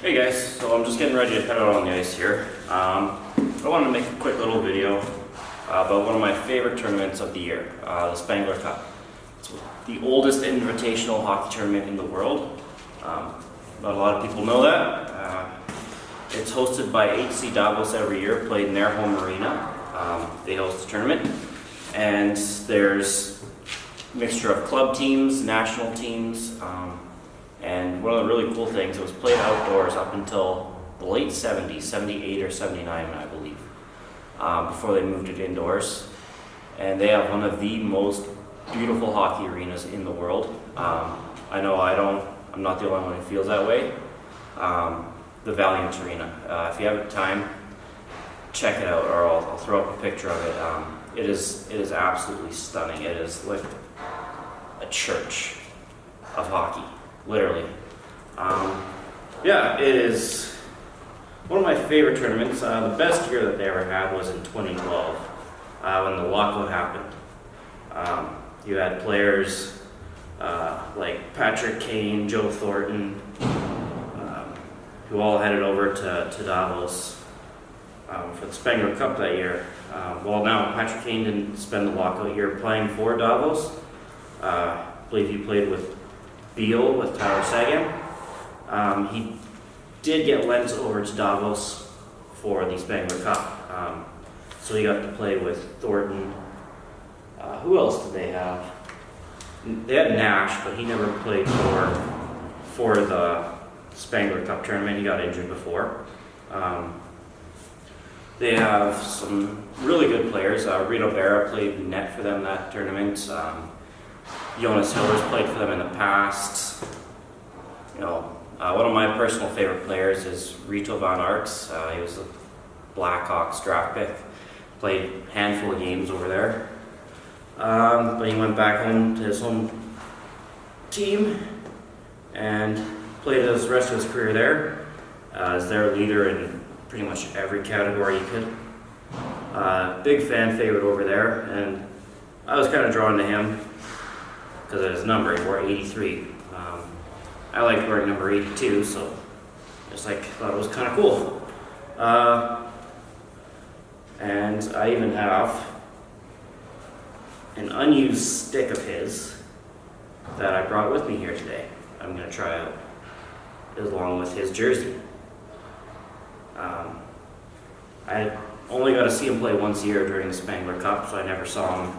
Hey guys, so I'm just getting ready to head out on the ice here. I wanted to make a quick little video about one of my favorite tournaments of the year, the Spengler Cup. It's the oldest invitational hockey tournament in the world. Not a lot of people know that. It's hosted by HC Davos every year, played in their home arena. They host the tournament, and there's a mixture of club teams, national teams, and one of the really cool things, it was played outdoors up until the late 70s, 78 or 79, I believe, before they moved it indoors. And they have one of the most beautiful hockey arenas in the world. I know I'm not the only one who feels that way. The Valiant Arena. If you have time, check it out, or I'll throw up a picture of it. It is absolutely stunning. It is like a church of hockey. Literally. Yeah, it is one of my favorite tournaments. The best year that they ever had was in 2012, when the lockout happened. You had players like Patrick Kane, Joe Thornton, who all headed over to Davos for the Spengler Cup that year. Well, now Patrick Kane didn't spend the lockout year playing for Davos. I believe he played with Beal with Tyler Sagan. He did get lent over to Davos for the Spengler Cup, so he got to play with Thornton. Who else did they have? They had Nash, but he never played for the Spengler Cup tournament. He got injured before. They have some really good players. Reto Von played net for them that tournament. Jonas Hiller's played for them in the past. One of my personal favorite players is Reto Von Arx. He was a Blackhawks draft pick. Played a handful of games over there. But he went back home to his home team and played the rest of his career there as their leader in pretty much every category he could. Big fan favorite over there, and I was kind of drawn to him because of his number. He wore 83. I liked wearing number 82, so just thought it was kind of cool. And I even have an unused stick of his that I brought with me here today. I'm going to try out along with his jersey. I only got to see him play once a year during the Spengler Cup, so I never saw him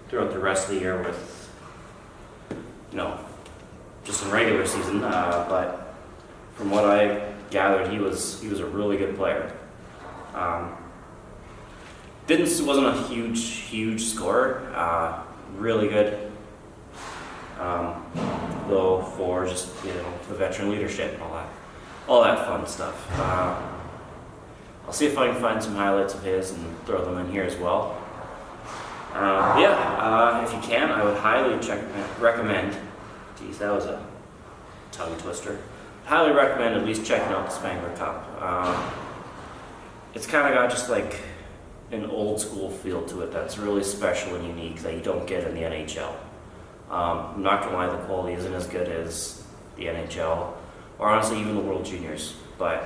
throughout the rest of the year with, just in regular season. But from what I gathered, he was a really good player. Wasn't a huge scorer. Really good. Though for just the veteran leadership and all that fun stuff. I'll see if I can find some highlights of his and throw them in here as well. If you can, I would highly recommend. Geez, that was a tongue twister. Highly recommend at least checking out the Spengler Cup. It's kind of got just like an old school feel to it that's really special and unique that you don't get in the NHL. I'm not gonna lie, the quality isn't as good as the NHL, or honestly even the World Juniors, but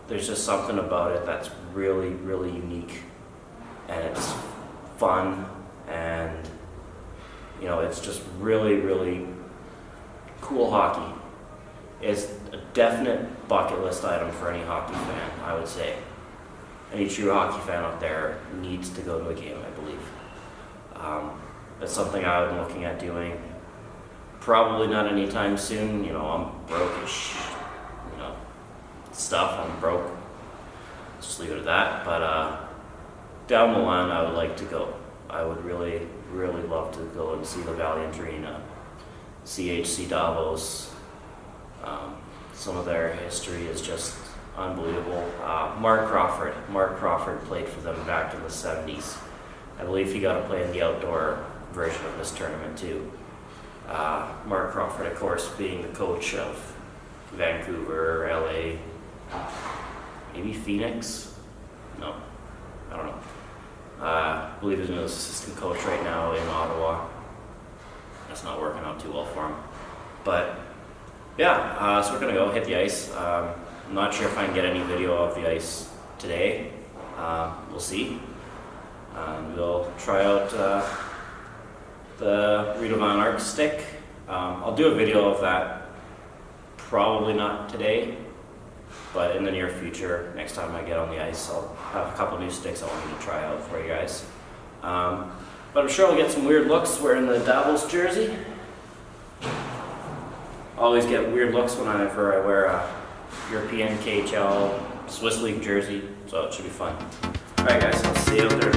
there's just something about it that's really, really unique, and it's fun, and it's just really, really cool hockey. It's a definite bucket list item for any hockey fan, I would say. Any true hockey fan out there needs to go to a game, I believe. It's something I'm looking at doing. Probably not anytime soon. I'm brokish. I'm broke. Just leave it at that. But down the line, I would like to go. I would really, really love to go and see the Valiant Arena, HC Davos. Some of their history is just unbelievable. Mark Crawford played for them back in the 70s. I believe he got to play in the outdoor version of this tournament too. Mark Crawford, of course, being the coach of Vancouver, LA, maybe Phoenix? No, I don't know. I believe he's an assistant coach right now in Ottawa. That's not working out too well for him. But yeah, so we're gonna go hit the ice. I'm not sure if I can get any video of the ice today. We'll see. We'll try out the Reto Von Arx stick. I'll do a video of that, probably not today, but in the near future. Next time I get on the ice, I'll have a couple new sticks I want you to try out for you guys. But I'm sure I'll get some weird looks wearing the Davos jersey. Always get weird looks whenever I wear a European KHL Swiss League jersey, so it should be fun. Alright guys, I'll see you out there.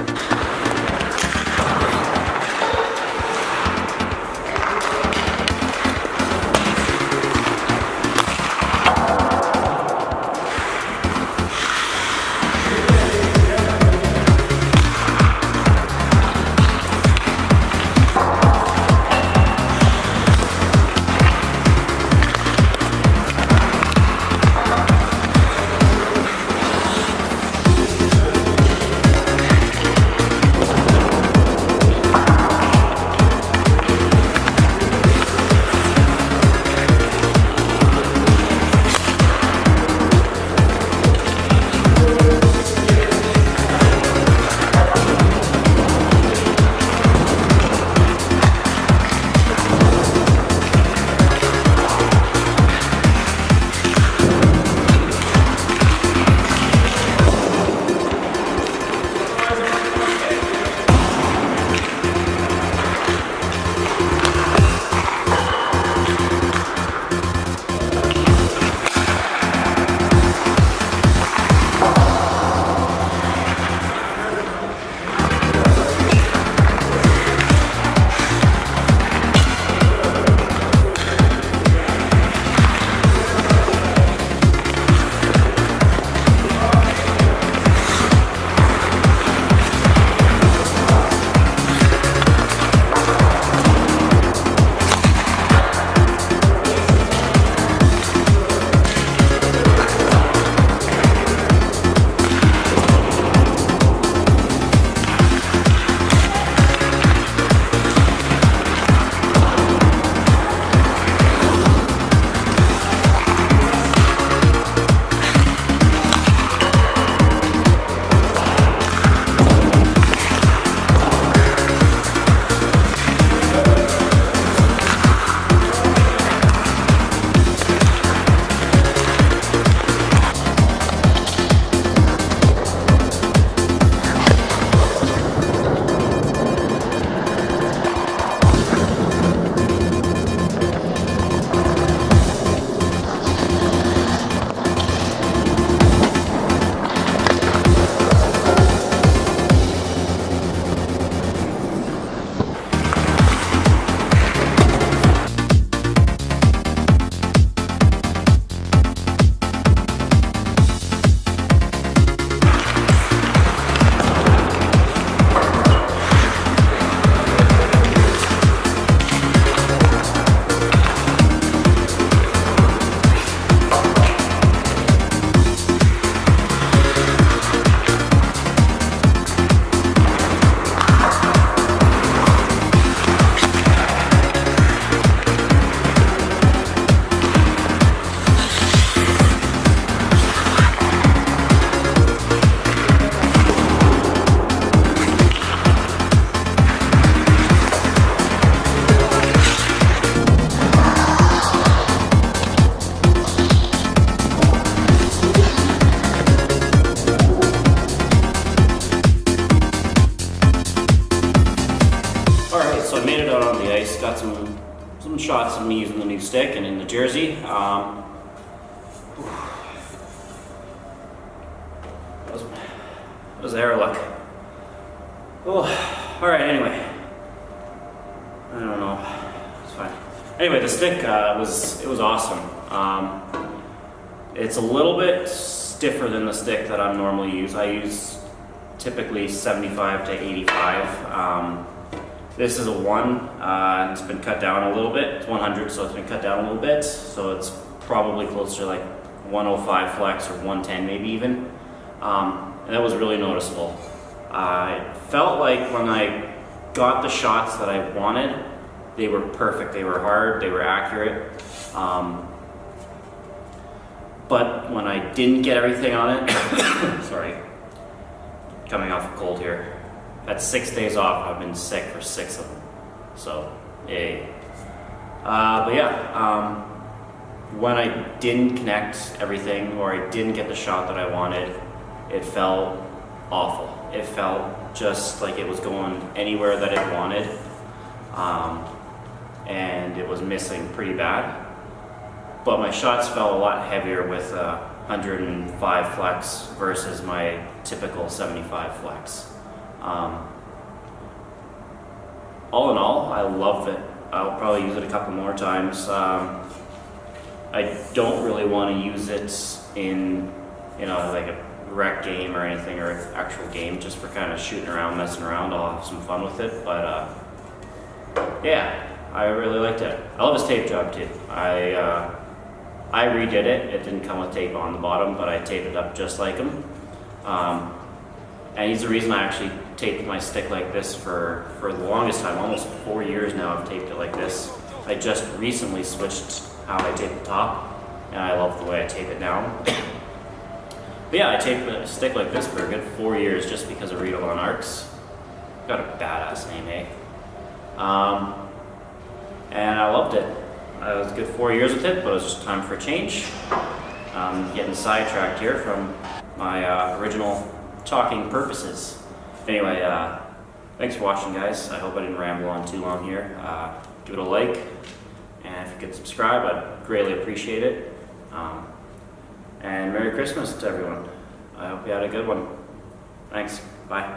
Got some shots of me using the new stick and in the jersey. That was air luck. Oh, all right. Anyway, I don't know. It's fine. Anyway, the stick was awesome. It's a little bit stiffer than the stick that I normally use. I use typically 75 to 85. This is a 1, it's been cut down a little bit. It's 100, so it's been cut down a little bit. So it's probably closer to like 105 flex or 110 maybe even. And that was really noticeable. I felt like when I got the shots that I wanted, they were perfect. They were hard, they were accurate. But when I didn't get everything on it, sorry, coming off a cold here, had 6 days off. I've been sick for 6 of them, so yay. But yeah, when I didn't connect everything, or I didn't get the shot that I wanted, it felt awful. It felt just like it was going anywhere that it wanted, and it was missing pretty bad. But my shots felt a lot heavier with 105 flex versus my typical 75 flex. All in all, I love it. I'll probably use it a couple more times. I don't really want to use it in, like a rec game or anything, or an actual game, just for kind of shooting around, messing around. I'll have some fun with it, but yeah, I really liked it. I love his tape job too. I redid it. It didn't come with tape on the bottom, but I taped it up just like him. And he's the reason I actually taped my stick like this for the longest time. Almost 4 years now I've taped it like this. I just recently switched how I tape the top, and I love the way I tape it now. But yeah, I taped a stick like this for a good 4 years just because of Reto Von Arx. Got a badass name, eh? And I loved it. It was a good 4 years with it, but it was just time for a change. Getting sidetracked here from my original talking purposes. Anyway, thanks for watching, guys. I hope I didn't ramble on too long here. Give it a like, and if you could subscribe, I'd greatly appreciate it. And Merry Christmas to everyone. I hope you had a good one. Thanks. Bye.